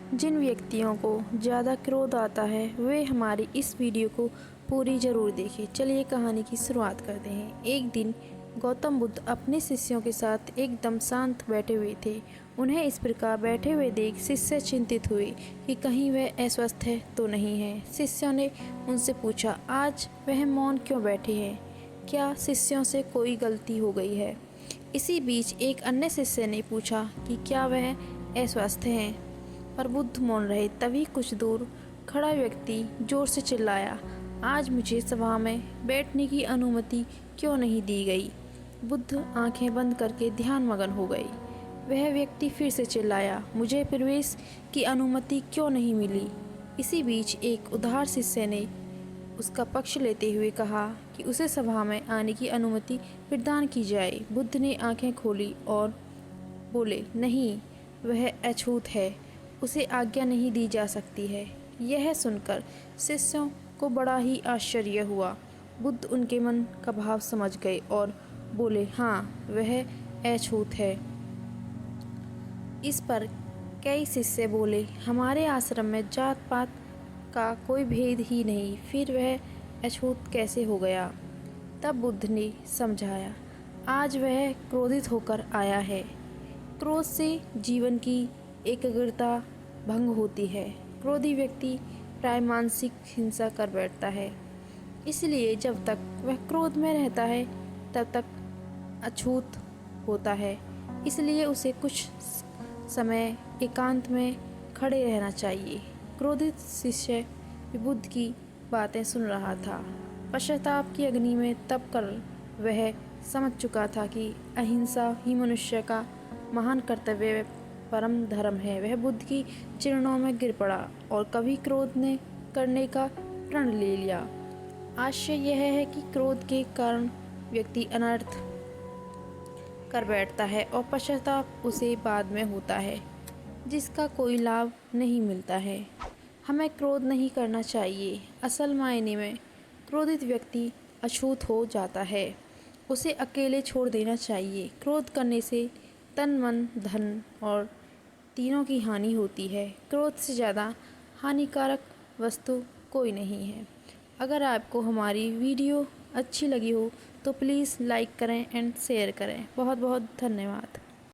जिन व्यक्तियों को ज़्यादा क्रोध आता है वे हमारी इस वीडियो को पूरी ज़रूर देखें। चलिए कहानी की शुरुआत करते हैं। एक दिन गौतम बुद्ध अपने शिष्यों के साथ एकदम शांत बैठे हुए थे। उन्हें इस प्रकार बैठे हुए देख शिष्य चिंतित हुए कि कहीं वह अस्वस्थ है तो नहीं है। शिष्यों ने उनसे पूछा, आज वह मौन क्यों बैठे हैं? क्या शिष्यों से कोई गलती हो गई है? इसी बीच एक अन्य शिष्य ने पूछा कि क्या वह अस्वस्थ हैं? पर बुद्ध मौन रहे। तभी कुछ दूर खड़ा व्यक्ति जोर से चिल्लाया, आज मुझे सभा में बैठने की अनुमति क्यों नहीं दी गई? बुद्ध आंखें बंद करके ध्यान मगन हो गए। वह व्यक्ति फिर से चिल्लाया, मुझे प्रवेश की अनुमति क्यों नहीं मिली? इसी बीच एक उदार शिष्य ने उसका पक्ष लेते हुए कहा कि उसे सभा में आने की अनुमति प्रदान की जाए। बुद्ध ने आंखें खोली और बोले, नहीं, वह अछूत है, उसे आज्ञा नहीं दी जा सकती है। यह सुनकर शिष्यों को बड़ा ही आश्चर्य हुआ। बुद्ध उनके मन का भाव समझ गए और बोले, हाँ, वह अछूत है। इस पर कई शिष्य बोले, हमारे आश्रम में जात पात का कोई भेद ही नहीं, फिर वह अछूत कैसे हो गया? तब बुद्ध ने समझाया, आज वह क्रोधित होकर आया है। क्रोध से जीवन की एकाग्रता भंग होती है। क्रोधी व्यक्ति प्राय मानसिक हिंसा कर बैठता है। इसलिए जब तक वह क्रोध में रहता है तब तक अछूत होता है। इसलिए उसे कुछ समय एकांत में खड़े रहना चाहिए। क्रोधित शिष्य बुद्ध की बातें सुन रहा था। पश्चाताप की अग्नि में तप कर वह समझ चुका था कि अहिंसा ही मनुष्य का महान कर्तव्य परम धर्म है। वह बुद्ध की चरणों में गिर पड़ा और कभी क्रोध ने करने का प्रण ले लिया। आश्चर्य यह है कि क्रोध के कारण व्यक्ति अनर्थ कर बैठता है और पश्चाताप उसे बाद में होता है, जिसका कोई लाभ नहीं मिलता है। हमें क्रोध नहीं करना चाहिए। असल मायने में क्रोधित व्यक्ति अछूत हो जाता है। उसे अकेले छोड़ देना चाहिए। क्रोध करने से तन मन धन और तीनों की हानि होती है। क्रोध से ज़्यादा हानिकारक वस्तु कोई नहीं है। अगर आपको हमारी वीडियो अच्छी लगी हो तो प्लीज़ लाइक करें एंड शेयर करें। बहुत बहुत धन्यवाद।